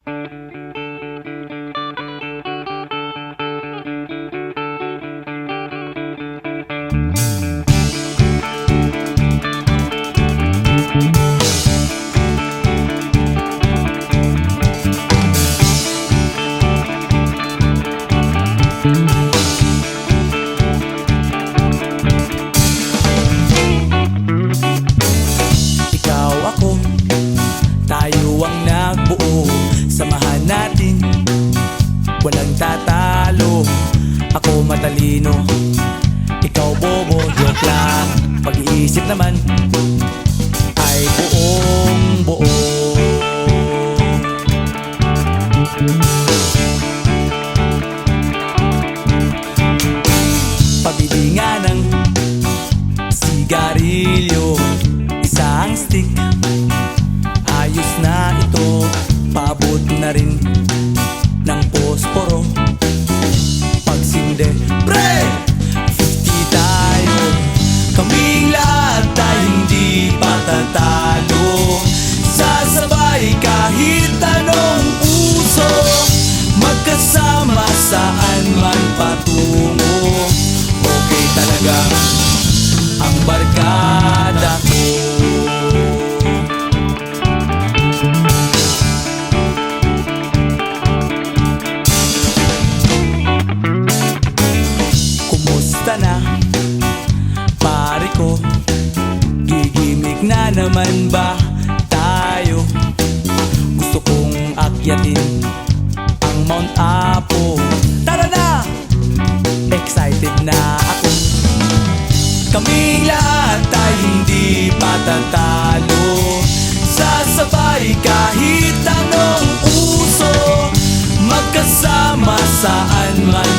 Ikaw ako, tayo ang nagbuo. Samahan natin, walang tatalo. Ako matalino, ikaw bobo. Joke lang, pag-iisip naman ay buong buo. Pabili nga ng sigarilyo, isang stick, ayos na ito. Paabot na rin ng posporo. Pagsinde, pre! 50 tayo, kaming lahat tayo hindi patatalo. Sasabay kahit anong uso, magkasama saan man patungo. Okay talaga ang barkada ko. Kumusta na, pare ko? Gigimik na naman ba tayo? Gusto kong akyatin ang Mount Apo. Tara na! Excited na ako. Kaming lahat tayo hindi patatalo. Sasabay kahit anong uso, magkasama saan man